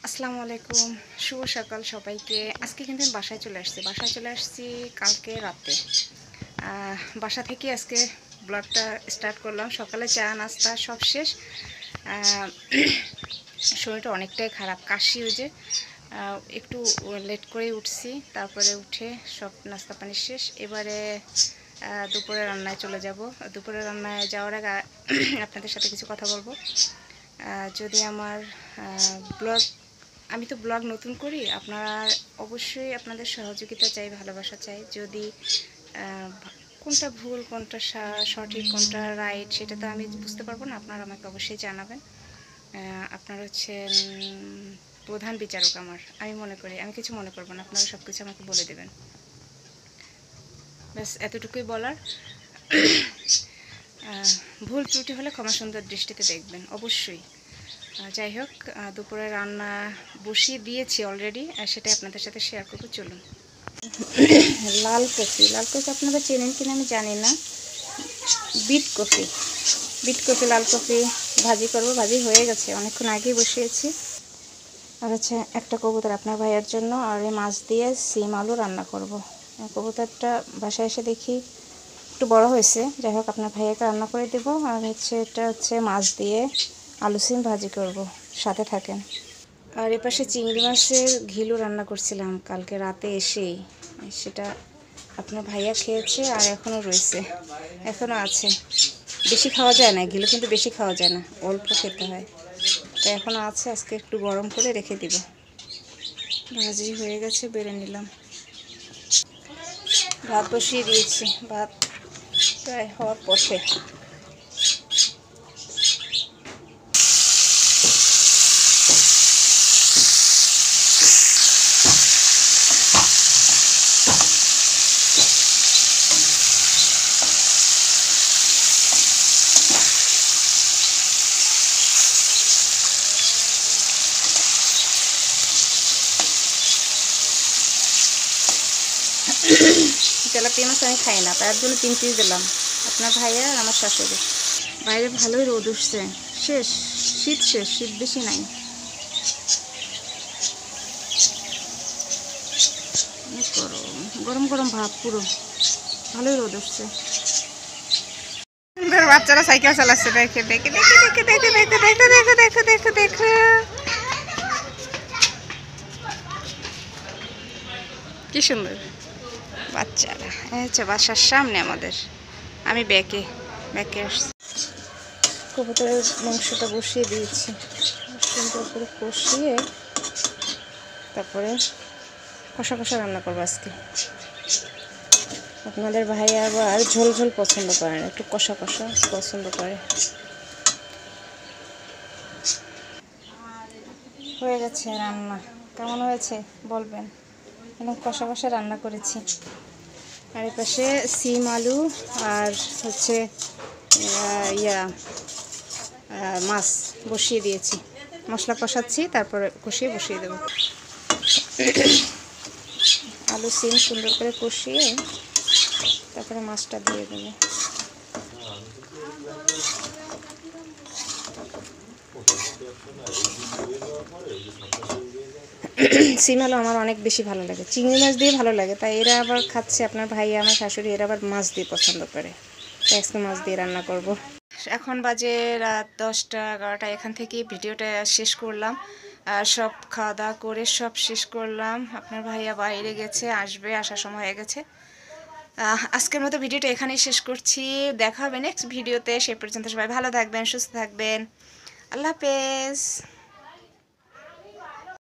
আসসালামু আলাইকুম, শুভ সকাল সবাইকে। আজকে কিন্তু আমি বাসায় চলে আসছি কালকে রাতে। বাসা থেকে আজকে ব্লগটা স্টার্ট করলাম। সকালে চা নাস্তা সব শেষ। শরীরটা অনেকটাই খারাপ, কাশি ওই যে একটু লেট করে উঠছি, তারপরে উঠে সব নাস্তা পানি শেষ। এবারে দুপুরে রান্নায় চলে যাব। দুপুরে রান্নায় যাওয়ার আগে আপনাদের সাথে কিছু কথা বলবো। যদি আমার আমি তো ব্লগ নতুন করি, আপনারা অবশ্যই আপনাদের সহযোগিতা চাই, ভালোবাসা চাই। যদি কোনটা ভুল, কোনটা সঠিক, কোনটা রাইট, সেটা তো আমি বুঝতে পারবো না। আপনারা আমাকে অবশ্যই জানাবেন। আপনারা হচ্ছেন প্রধান বিচারক আমার, আমি মনে করি। আমি কিছু মনে করবো না, আপনারা সব কিছু আমাকে বলে দেবেন। ব্যাস এতটুকুই বলার। ভুল ত্রুটি হলে ক্ষমা সুন্দর দৃষ্টিতে দেখবেন অবশ্যই। যাই হোক, দুপুরে রান্না বসিয়ে দিয়েছি অলরেডি, সেটাই আপনাদের সাথে শেয়ার করবো। চলুন। লাল কফি আপনারা চেনেন কিনা আমি জানি না। বিট কফি লাল কফি ভাজি করব। ভাজি হয়ে গেছে, অনেকক্ষণ আগেই বসিয়েছি। আর হচ্ছে একটা কবুতর আপনার ভাইয়ের জন্য, আর এই মাছ দিয়ে সিম আলু রান্না করব। কবুতরটা বাসায় এসে দেখি একটু বড় হয়েছে। যাই হোক, আপনার ভাইয়াকে রান্না করে দেব। আর এটা হচ্ছে মাছ দিয়ে আলু সিম ভাজি করব, সাথে থাকেন। আর এপাশে চিংড়ি মাছের ঘিলু রান্না করছিলাম কালকে রাতে এসেই, সেটা আপনার ভাইয়া খেয়েছে আর এখনও রয়েছে, এখনও আছে। বেশি খাওয়া যায় না ঘিলু, কিন্তু বেশি খাওয়া যায় না, অল্প খেতে হয়। তো এখনও আছে, আজকে একটু গরম করে রেখে দিব। ভাজি হয়ে গেছে, বেড়ে নিলাম। ভাত বসিয়ে দিয়েছি, ভাত প্রায় হওয়ার পথে। তেলাপিয়া মাছ আমি খাই না, তার জন্য 3 পিস দিলাম। আপনার ভাইয়া আর আমার শাশুড়ি। বাইরে ভালোই রোদ উঠছে, শেষ শীত, শীত বেশি নাই। গরম গরম ভাব পুরো, ভালোই রোদ উঠছে। সুন্দর বাচ্চারা সাইকেল চালাচ্ছে, দেখে দেখে দেখে দেখে দেখে দেখে দেখে দেখে দেখে দেখে দেখে কি সুন্দর বাচ্চারা। আচ্ছা, বাসার সামনে আমাদের, আমি ব্যাকে আসছি। কবুতরের মাংসটা বসিয়ে দিয়েছি, সুন্দর করে কষিয়ে তারপরে কষা কষা রান্না করবো আজকে। আপনাদের ভাই আবার ঝোল ঝোল পছন্দ করে না, একটু কষা কষা পছন্দ করে। হয়ে গেছে রান্না, কেমন হয়েছে বলবেন। অনেক কষা কষা রান্না করেছি। আর এ পাশে সিম আলু আর হচ্ছে মাছ বসিয়ে দিয়েছি, মশলা কষাচ্ছি, তারপরে বসিয়ে দেবো। আলু সিম সুন্দর করে কষিয়ে তারপরে মাছটা দিয়ে দেবো। সিম আলু আমার অনেক বেশি ভালো লাগে, চিংড়ি মাছ দিয়ে ভালো লাগে, তাই এরা আবার খাচ্ছে। আপনার ভাই আমার শাশুড়ি এরা আবার মাছ দিয়ে পছন্দ করে, তাই আজকে মাছ দিয়ে রান্না করব। এখন বাজে রাত 10টা 11টা। এখান থেকে ভিডিওটা শেষ করলাম। সব খাওয়া দাওয়া করে সব শেষ করলাম। আপনার ভাইয়া বাইরে গেছে, আসবে, আসার সময় হয়ে গেছে। আজকের মতো ভিডিওটা এখানেই শেষ করছি। দেখা হবে নেক্সট ভিডিওতে। সে পর্যন্ত সবাই ভালো থাকবেন, সুস্থ থাকবেন। আল্লাহ হাফেজ।